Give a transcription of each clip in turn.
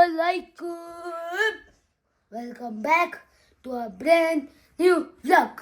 Assalamualaikum. Welcome back to a brand new vlog.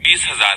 20,000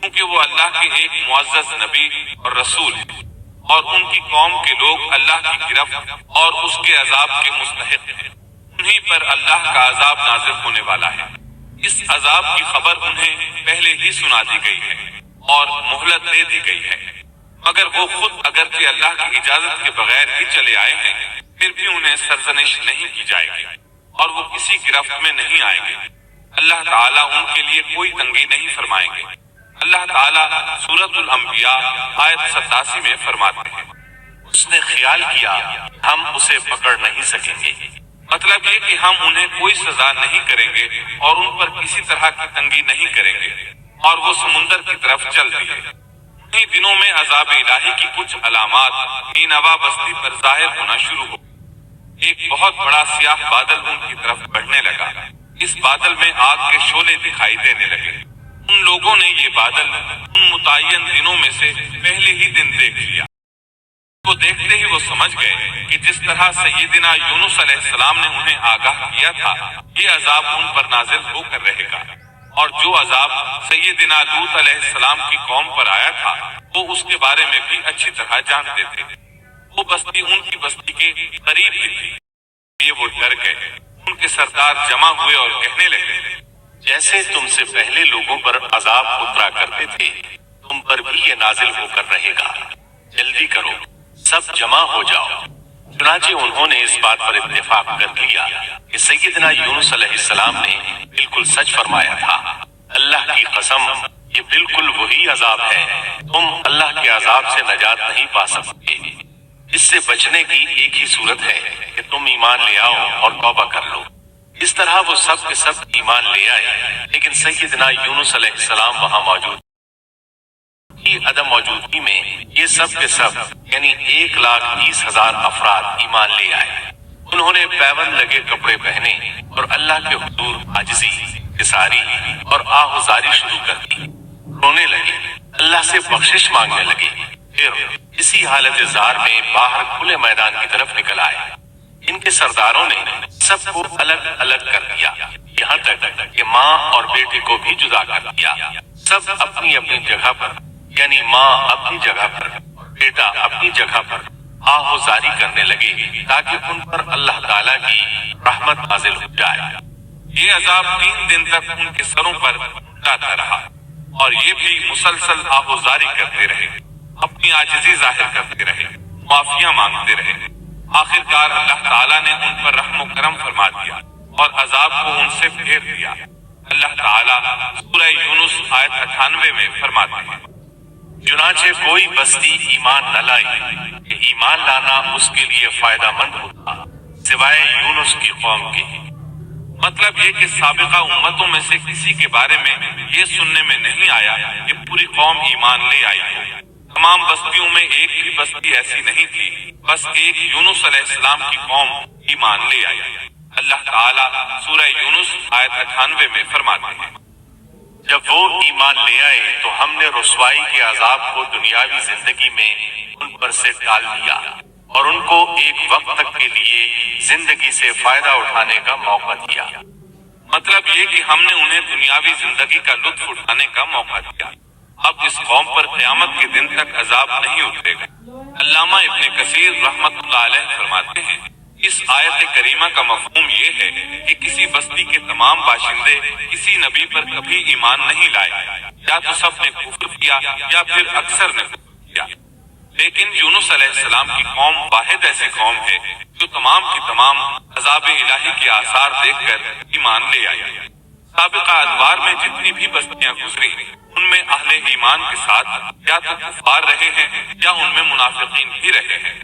کیونکہ وہ اللہ کے ایک معزز نبی اور رسول ہیں اور ان کی قوم کے لوگ اللہ کی گرفت اور اس کے عذاب کے مستحق ہیں۔ انہی پر اللہ کا عذاب نازل ہونے والا ہے۔ اس عذاب کی خبر انہیں پہلے ہی سنا دی گئی ہے اور مہلت دے دی گئی ہے، مگر وہ خود اگرچہ اللہ کی اجازت کے بغیر ہی چلے آئے ہیں، پھر بھی انہیں سرزنش نہیں کی جائے گی اور وہ کسی گرفت میں نہیں آئیں گے۔ اللہ تعالیٰ ان کے لیے کوئی تنگی نہیں فرمائیں گے۔ اللہ تعالیٰ سورۃ الانبیاء آیت 87 میں فرماتے ہیں، اس نے خیال کیا ہم اسے پکڑ نہیں سکیں گے۔ مطلب یہ کہ ہم انہیں کوئی سزا نہیں کریں گے اور ان پر کسی طرح کی تنگی نہیں کریں گے، اور وہ سمندر کی طرف چل دیے۔ انہی دنوں میں عذاب الہی کی کچھ علامات نینوا بستی پر ظاہر ہونا شروع ہو۔ ایک بہت بڑا سیاہ بادل ان کی طرف بڑھنے لگا۔ اس بادل میں آگ کے شعلے دکھائی دینے لگے۔ ان لوگوں نے یہ بادل ان متعین دنوں میں سے پہلے ہی دن دیکھ لیا۔ کو دیکھتے ہی وہ سمجھ گئے کہ جس طرح سیدنا یونس علیہ السلام نے انہیں آگاہ کیا تھا، یہ عذاب ان پر نازل ہو کر رہے گا، اور جو عذاب سیدنا لوط علیہ السلام کی قوم پر آیا تھا وہ اس کے بارے میں بھی اچھی طرح جانتے تھے۔ وہ بستی ان کی بستی کے قریب ہی تھی۔ یہ وہ ڈر گئے۔ ان کے سردار جمع ہوئے اور کہنے لگے، جیسے تم سے پہلے لوگوں پر عذاب اترا کرتے تھے، تم پر بھی یہ نازل ہو کر رہے گا۔ جلدی کرو، سب جمع ہو جاؤ۔ چنانچہ انہوں نے اس بات پر اتفاق کر لیا کہ سیدنا یونس علیہ السلام نے بالکل سچ فرمایا تھا۔ اللہ کی قسم، یہ بالکل وہی عذاب ہے۔ تم اللہ کے عذاب سے نجات نہیں پا سکتے۔ اس سے بچنے کی ایک ہی صورت ہے کہ تم ایمان لے آؤ اور توبہ کر لو۔ اس طرح وہ سب کے سب ایمان لے آئے، لیکن سیدنا یونس علیہ السلام وہاں موجود کی عدم موجودگی میں یہ سب کے سب یعنی 1,20,000 افراد ایمان لے آئے۔ انہوں نے پیوند لگے کپڑے پہنے اور اللہ کے حضور عاجزی، انکساری اور آہذاری شروع کر دی۔ رونے لگے، اللہ سے بخشش مانگنے لگے، پھر اسی حالت زار میں باہر کھلے میدان کی طرف نکل آئے۔ ان کے سرداروں نے سب کو الگ الگ کر دیا، یہاں تک کہ ماں اور بیٹے کو بھی جدا کر دیا۔ سب اپنی اپنی جگہ پر، یعنی ماں اپنی جگہ پر، بیٹا اپنی جگہ پر آہذاری کرنے لگے تاکہ ان پر اللہ تعالیٰ کی رحمت نازل ہو جائے۔ یہ عذاب 3 دن تک ان کے سروں پر اٹھاتا رہا، اور یہ بھی مسلسل آہذاری کرتے رہے، اپنی عاجزی ظاہر کرتے رہے، معافیاں مانگتے رہے۔ آخر کار اللہ تعالیٰ نے ان پر رحم و کرم فرما دیا اور عذاب کو ان سے پھیر دیا۔ اللہ تعالیٰ سورہ یونس آیت 98 میں فرماتے ہیں، چنانچہ کوئی بستی ایمان نہ لائی کہ ایمان لانا اس کے لیے فائدہ مند ہوتا، سوائے یونس کی قوم کے۔ مطلب یہ کہ سابقہ امتوں میں سے کسی کے بارے میں یہ سننے میں نہیں آیا کہ پوری قوم ایمان لے آئی ہو۔ تمام بستیوں میں ایک بھی بستی ایسی نہیں تھی، بس ایک یونس علیہ السلام کی قوم ایمان لے آئی۔ اللہ تعالیٰ سورہ یونس آیت 98 میں فرماتے ہیں، جب وہ ایمان لے آئے تو ہم نے رسوائی کے عذاب کو دنیاوی زندگی میں ان پر سے ٹال دیا اور ان کو ایک وقت تک کے لیے زندگی سے فائدہ اٹھانے کا موقع دیا۔ مطلب یہ کہ ہم نے انہیں دنیاوی زندگی کا لطف اٹھانے کا موقع دیا۔ اب اس قوم پر قیامت کے دن تک عذاب نہیں اترے گا۔ علامہ ابن کثیر رحمۃ اللہ علیہ فرماتے ہیں، اس آیت کریمہ کا مفہوم یہ ہے کہ کسی بستی کے تمام باشندے کسی نبی پر کبھی ایمان نہیں لائے، یا تو سب نے کفر کیا یا پھر اکثر نے کفر کیا۔ لیکن یونس علیہ السلام کی قوم واحد ایسی قوم ہے جو تمام کی تمام عذاب الہی کے آثار دیکھ کر ایمان لے آئی۔ سابقہ ادوار میں جتنی بھی بستیاں گزری ان میں اہل ایمان کے ساتھ یا تو کفار رہے ہیں یا ان میں منافقین بھی رہے ہیں،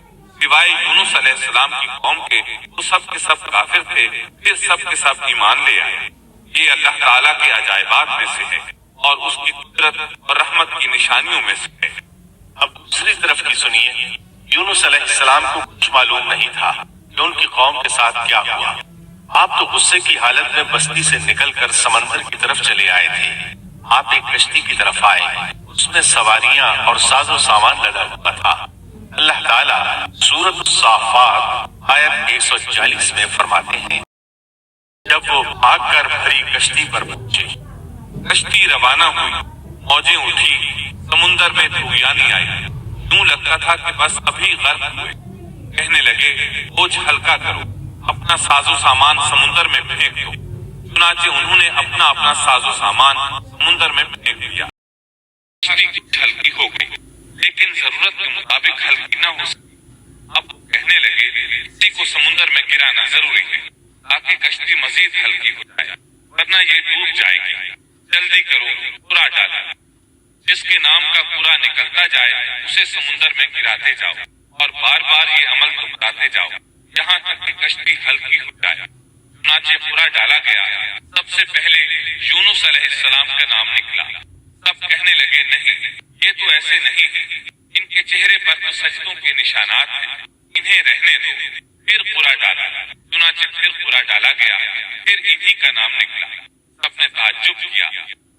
سوائے یونس علیہ السلام کی قوم کے تو سب کے سب کافر تھے، پھر سب کے سب ایمان لے آئے۔ یہ اللہ تعالیٰ کے عجائبات میں سے ہے اور اس کی قدرت اور رحمت کی نشانیوں میں سے ہے۔ اب دوسری طرف کی سنیے، یونس علیہ السلام کو کچھ معلوم نہیں تھا کہ ان کی قوم کے ساتھ کیا ہوا۔ آپ تو غصے کی حالت میں بستی سے نکل کر سمندر کی طرف چلے آئے تھے۔ آپ ایک کشتی کی طرف آئے، اس میں سواریاں اور ساز و سامان لگا ہوا تھا۔ اللہ تعالیٰ سورۃ الصافات آیت 140 میں فرماتے ہیں، جب وہ بھاگ کر بھری کشتی پر پہنچے، کشتی روانہ ہوئی، موجیں اٹھی، سمندر میں طوفانی آئی، یوں لگتا تھا کہ بس ابھی غرق ہوئے۔ کہنے لگے بوجھ ہلکا کرو، اپنا ساز و سامان سمندر میں پھینک دو۔ چنانچہ انہوں نے اپنا اپنا ساز و سامان سمندر میں پھینک دیا۔ کشتی کچھ ہلکی ہو گئی، لیکن ضرورت کے مطابق ہلکی نہ ہو سکی۔ اب کہنے لگے کسی کو سمندر میں گرانا ضروری ہے تاکہ کشتی مزید ہلکی ہو جائے، ورنہ یہ ڈوب جائے گی۔ جلدی کرو، پورا ڈالا۔ جس کے نام کا پورا نکلتا جائے اسے سمندر میں گراتے جاؤ، اور بار بار یہ عمل دہراتے جاؤ یہاں تک کہ کشتی ہلکی ہو جائے۔ چنانچہ پورا ڈالا گیا۔ سب سے پہلے یونس علیہ السلام کا نام نکلا۔ سب کہنے لگے نہیں، یہ تو ایسے نہیں ہے، ان کے چہرے پر تو سجدوں کے نشانات ہیں، انہیں رہنے دو۔ پھر پورا ڈالا، چنانچہ پھر پورا ڈالا گیا، پھر انہی کا نام نکلا۔ سب نے تعجب کیا۔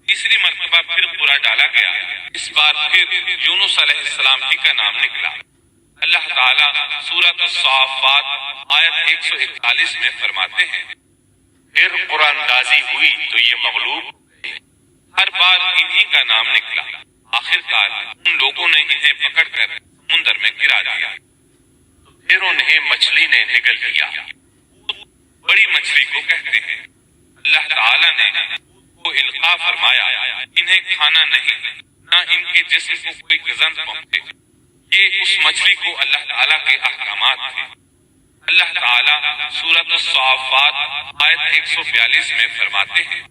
تیسری مرتبہ پھر پورا ڈالا گیا، اس بار پھر یونس علیہ السلام ہی کا نام نکلا۔ اللہ تعالیٰ سورۃ الصافات آیت 141 میں فرماتے ہیں، پھر قرآن اندازی ہوئی تو یہ مغلوب ہر بار انہی کا نام نکلا۔ آخرکار ان لوگوں نے انہیں پکڑ کر سمندر میں گرا دیا۔ پھر انہیں مچھلی نے نگل لیا۔ بڑی مچھلی کو کہتے ہیں۔ اللہ تعالیٰ نے کو القاء فرمایا، انہیں کھانا نہیں، نہ ان کے جسم کو کوئی گزند پہنچے۔ یہ اس مچھلی کو اللہ تعالیٰ کے احکامات تھے۔ اللہ تعالیٰ سورۃ الصافات آیت 142 میں فرماتے ہیں،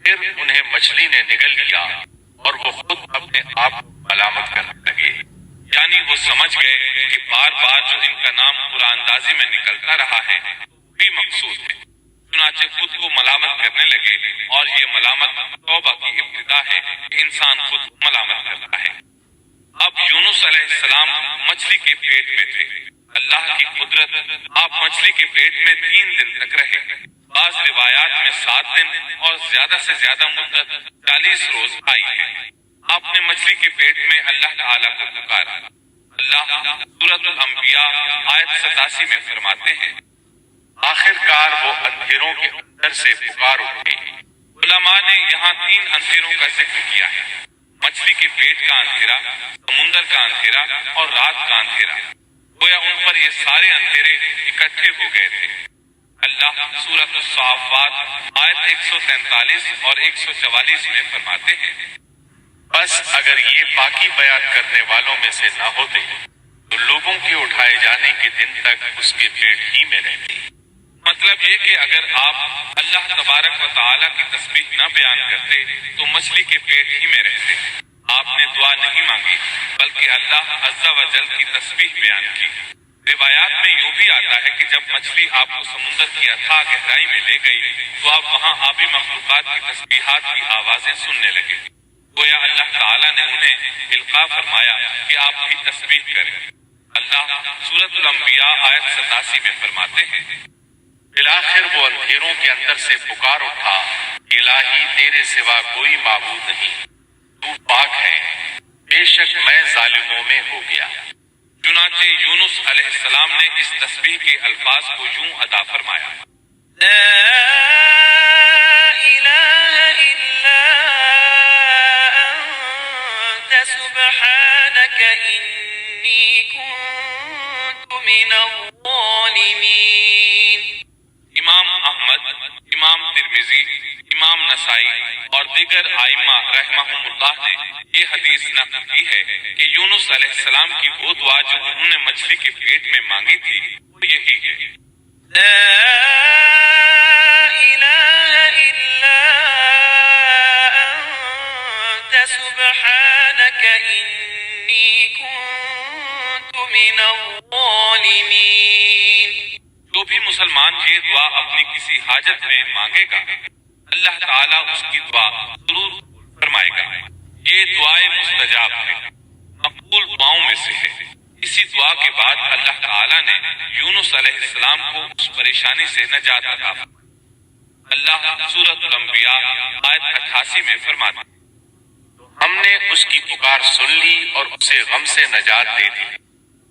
پھر انہیں مچھلی نے نگل لیا اور وہ خود اپنے آپ کو ملامت کرنے لگے۔ یعنی وہ سمجھ گئے کہ بار بار جو ان کا نام قرآن اندازی میں نکلتا رہا ہے بھی مقصود ہے۔ چنانچہ خود کو ملامت کرنے لگے، اور یہ ملامت توبہ کی ابتدا ہے کہ انسان خود ملامت کرتا ہے۔ اب یونس علیہ السلام مچھلی کے پیٹ میں تھے۔ اللہ کی قدرت، آپ مچھلی کے پیٹ میں 3 دن تک رہے۔ بعض روایات میں 7 دن اور زیادہ سے زیادہ مدت 40 روز آئی ہے۔ آپ نے مچھلی کے پیٹ میں اللہ تعالیٰ کو پکارا۔ اللہ سورۃ الانبیاء آیت 87 میں فرماتے ہیں، آخرکار وہ اندھیروں کے اندر سے پکار اٹھے۔ علماء نے یہاں 3 اندھیروں کا ذکر کیا ہے، مچھلی کے پیٹ کا اندھیرا، سمندر کا اندھیرا اور رات کا اندھیرا۔ گویا ان پر یہ سارے اندھیرے اکٹھے ہو گئے تھے۔ اللہ سورۃ الصافات آیت 143 اور 144 میں فرماتے ہیں، بس اگر یہ باقی بیان کرنے والوں میں سے نہ ہوتے تو لوگوں کے اٹھائے جانے کے دن تک اس کے پیٹ ہی میں رہتے۔ مطلب یہ کہ اگر آپ اللہ تبارک و تعالیٰ کی تسبیح نہ بیان کرتے تو مچھلی کے پیٹ ہی میں رہتے۔ آپ نے دعا نہیں مانگی بلکہ اللہ عز و جل کی تسبیح بیان کی۔ روایات میں یوں بھی آتا ہے کہ جب مچھلی آپ کو سمندر کی اتھاہ گہرائی میں لے گئی تو آپ وہاں آبی مخلوقات کی تسبیحات کی آوازیں سننے لگے۔ گویا اللہ تعالیٰ نے انہیں القاء فرمایا کہ آپ بھی تسبیح کریں۔ اللہ سورۃ الانبیاء آیت 87 میں فرماتے ہیں، بالآخر وہ اندھیروں کے اندر سے پکار اٹھا، الہی تیرے سوا کوئی معبود نہیں، تو پاک ہے، بے شک میں ظالموں میں ہو گیا۔ چنانچہ یونس علیہ السلام نے اس تسبیح کے الفاظ کو یوں ادا فرمایا، لا إله إلا أنت سبحانك إني كنت من الظالمين۔ امام احمد، امام ترمذی، امام نسائی اور دیگر ائمہ رحمہم اللہ نے یہ حدیث نقل کی ہے کہ یونس علیہ السلام کی وہ دعا جو انہوں نے مچھلی کے پیٹ میں مانگی تھی وہ یہی ہے، لا إله إلا أنت سبحانك إني كنت من الظالمين۔ جو بھی مسلمان یہ دعا اپنی کسی حاجت میں مانگے گا اللہ تعالیٰ اس کی دعا ضرور فرمائے گا۔ یہ دعائے مستجاب ہے، مقبول دعاؤں میں سے ہے۔ اسی دعا کے بعد اللہ تعالیٰ نے یونس علیہ السلام کو اس پریشانی سے نجات عطا فرمائی۔ اللہ سورۃ الانبیاء آیت 88 میں فرماتا ہے، ہم نے اس کی پکار سن لی اور اسے غم سے نجات دے دی،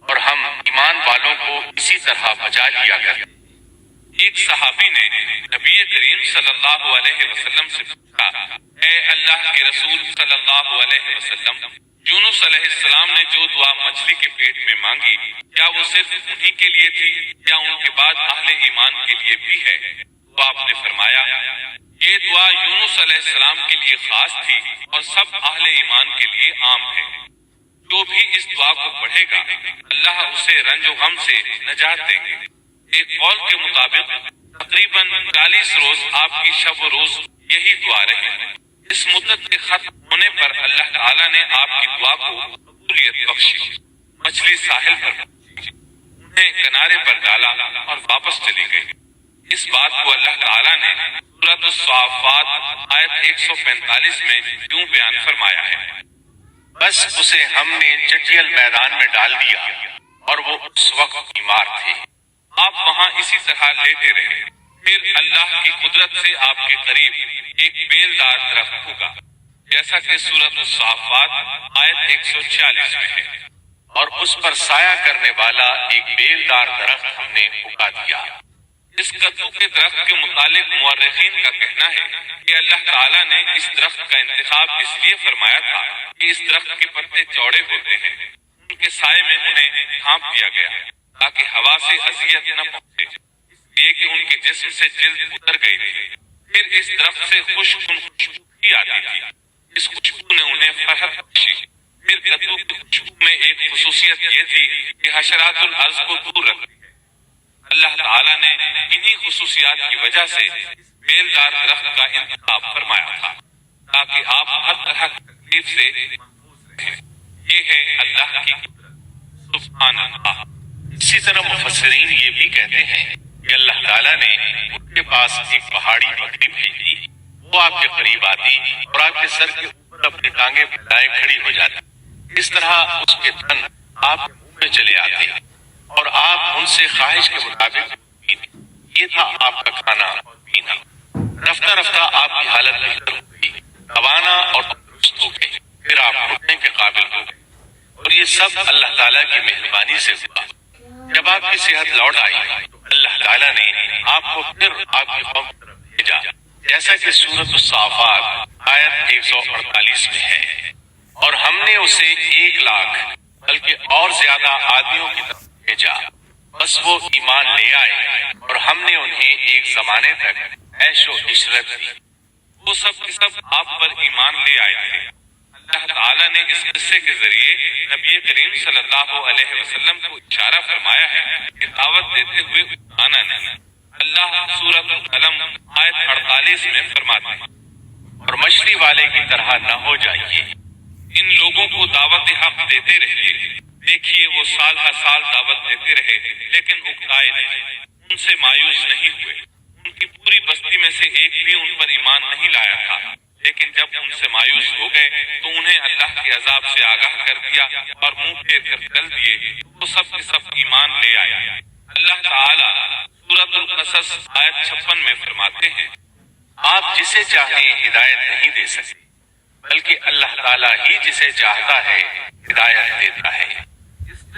اور ہم ایمان والوں کو اسی طرح بچا لیا کرتے۔ ایک صحابی نے نبی کریم صلی اللہ علیہ وسلم سے پوچھا، اے اللہ کے رسول صلی اللہ علیہ وسلم، یونس علیہ السلام نے جو دعا مچھلی کے پیٹ میں مانگی، کیا وہ صرف انہی کے لیے تھی یا ان کے بعد اہل ایمان کے لیے بھی ہے؟ تو آپ نے فرمایا، یہ دعا یونس علیہ السلام کے لیے خاص تھی اور سب اہل ایمان کے لیے عام ہے۔ جو بھی اس دعا کو پڑھے گا اللہ اسے رنج و غم سے نجات دیں گے۔ ایک قول کے مطابق تقریباً 40 روز آپ کی شب و روز یہی دعا رہی۔ اس مدت کے ختم ہونے پر اللہ تعالیٰ نے آپ کی دعا کو قبولیت بخشی۔ مچھلی ساحل پر پہنچی، انہیں کنارے پر ڈالا اور واپس چلی گئی۔ اس بات کو اللہ تعالیٰ نے سورۃ الصافات آیت 145 میں یوں بیان فرمایا ہے، بس اسے ہم نے چٹیل میدان میں ڈال دیا اور وہ اس وقت بیمار تھے۔ آپ وہاں اسی طرح لیٹے رہے۔ پھر اللہ کی قدرت سے آپ کے قریب ایک بیل دار درخت ہوگا، جیسا کہ سورۃ الصافات آیت 146 میں ہے، اور اس پر سایہ کرنے والا ایک بیل دار درخت ہم نے اگا دیا۔ اس کدو کے درخت کے متعلق مورخین کا کہنا ہے کہ اللہ تعالیٰ نے اس درخت کا انتخاب اس لیے فرمایا تھا کہ اس درخت کے پتے چوڑے ہوتے ہیں، ان کے سائے میں انہیں ڈھانپ دیا گیا تاکہ ہوا سے اذیت نہ پہنچے، اس لیے کہ ان کے جسم سے جلد اتر گئی تھی۔ پھر اس درخت سے خوشبو بھی آتی تھی، اس خوشبو نے انہیں فرحت بخشی۔ پھر کدو کی خوشبو میں ایک خصوصیت یہ تھی کہ حشرات الارض کو دور رکھتی ہے۔ اللہ تعالیٰ نے انہی خصوصیات کی وجہ سے بیل دار درخت کا انتخاب فرمایا تھا تاکہ آپ ہر طرح کی تکلیف سے محفوظ رہیں۔ یہ ہے اللہ کی قدرت، سبحان اللہ۔ اسی طرح مفسرین یہ بھی کہتے ہیں کہ اللہ تعالیٰ نے ان کے پاس ایک پہاڑی بکری بھیجی، وہ آپ کے قریب آتی اور آپ کے سر کے اوپر اپنی ٹانگیں پھیلائے کھڑی ہو جاتی۔ اس طرح اس کے تن آپ کے منہ میں چلے آتے اور آپ ان سے خواہش کے مطابق پیتے۔ یہ تھا آپ کا کھانا اور پینا۔ رفتہ رفتہ آپ کی حالت بہتر ہو گئی، توانا اور تندرست ہو گئے، پھر آپ اٹھنے کے قابل ہو گئے، اور یہ سب اللہ تعالیٰ کی مہربانی سے ہوا۔ جب آپ کی صحت لوٹ آئی اللہ تعالیٰ نے آپ کو پھر آپ کی قوم کی طرف بھیجا، جیسا کہ سورۃ الصافات آیت 148 میں ہے، اور ہم نے اسے 1,00,000 بلکہ اور زیادہ آدمیوں کی طرف بھیجا، بس وہ ایمان لے آئے اور ہم نے انہیں ایک زمانے تک عیش و عشرت دی۔ وہ سب کے سب آپ پر ایمان لے آئے تھے۔ اللہ تعالیٰ نے اس قصے کے ذریعے نبی کریم صلی اللہ علیہ وسلم کو اشارہ فرمایا ہے کہ دعوت دیتے ہوئے آنا نہیں۔ اللہ سورۃ القلم آیت 48 میں فرماتے ہیں، اور مچھلی والے کی طرح نہ ہو جائیے۔ ان لوگوں کو دعوت حق دیتے رہیے۔ دیکھیے وہ سال ہر سال دعوت دیتے رہے لیکن اکتائے نہیں، ان سے مایوس نہیں ہوئے۔ ان کی پوری بستی میں سے ایک بھی ان پر ایمان نہیں لایا تھا، لیکن جب ان سے مایوس ہو گئے تو انہیں اللہ کے عذاب سے آگاہ کر دیا اور منہ پھیر کر چل دیے، وہ سب کے سب ایمان لے آئے۔ اللہ تعالیٰ سورۃ القصص آیت 56 میں فرماتے ہیں، آپ جسے چاہیں ہدایت نہیں دے سکتے، بلکہ اللہ تعالیٰ ہی جسے چاہتا ہے ہدایت دیتا ہے۔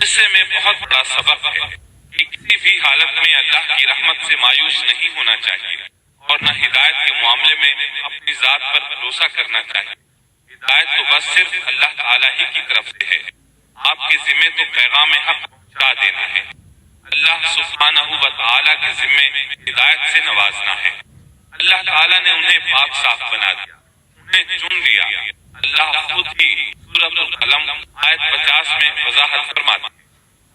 اس سے میں بہت بڑا سبق ہے کہ کسی بھی حالت میں اللہ کی رحمت سے مایوس نہیں ہونا چاہیے اور نہ ہدایت کے معاملے میں اپنی ذات پر بھروسہ کرنا چاہیے۔ ہدایت تو بس صرف اللہ تعالیٰ ہی کی طرف سے ہے، آپ کے ذمے تو پیغام حق پہنچا دینا ہے۔ اللہ سبحانہ و تعالیٰ کے ذمے ہدایت سے نوازنا ہے۔ اللہ تعالیٰ نے انہیں پاک صاف بنا دیا، انہیں چن لیا۔ اللہ خود ہی سورۃ القلم آیت 50 میں وضاحت فرماتا ہے،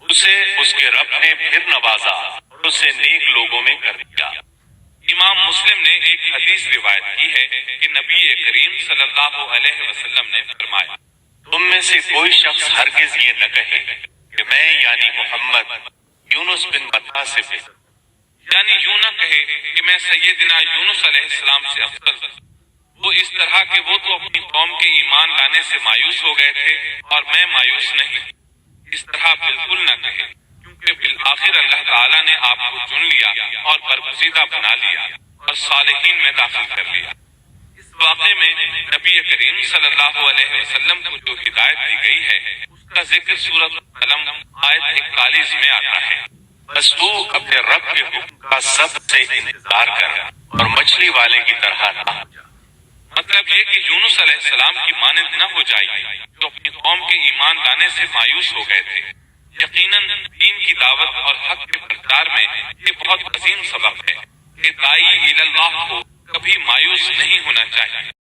اسے اس کے رب نے پھر نوازا اور اسے نیک لوگوں میں کر دیا۔ امام مسلم نے ایک حدیث روایت کی ہے کہ نبی کریم صلی اللہ علیہ وسلم نے فرمایا، تم میں سے کوئی شخص ہرگز یہ نہ کہے کہ میں یعنی محمد یونس بن متا سے بہتر، یعنی یوں نہ کہے کہ میں سیدنا یونس علیہ السلام سے افضل ہوں۔ وہ اس طرح کہ وہ تو اپنی قوم کے ایمان لانے سے مایوس ہو گئے تھے اور میں مایوس نہیں، اس طرح بالکل نہ کہے، کیونکہ بالآخر اللہ تعالیٰ نے آپ کو چن لیا اور برگزیدہ بنا لیا اور صالحین میں داخل کر لیا۔ اس واقعے میں نبی کریم صلی اللہ علیہ وسلم کو جو ہدایت دی گئی ہے اس کا ذکر سورۃ القلم آیت 41 میں آتا ہے۔ بس تو اپنے رب کے حکم کا سب سے انتظار کر اور مچھلی والے کی طرح نہ ہو جا۔ مطلب یہ کہ یونس علیہ السلام کی مانند نہ ہو جائے جو اپنی قوم کے ایمان لانے سے مایوس ہو گئے تھے۔ یقیناً دین کی دعوت اور حق کے پرچار میں یہ بہت عظیم سبق ہے کہ داعی الی اللہ کو کبھی مایوس نہیں ہونا چاہیے۔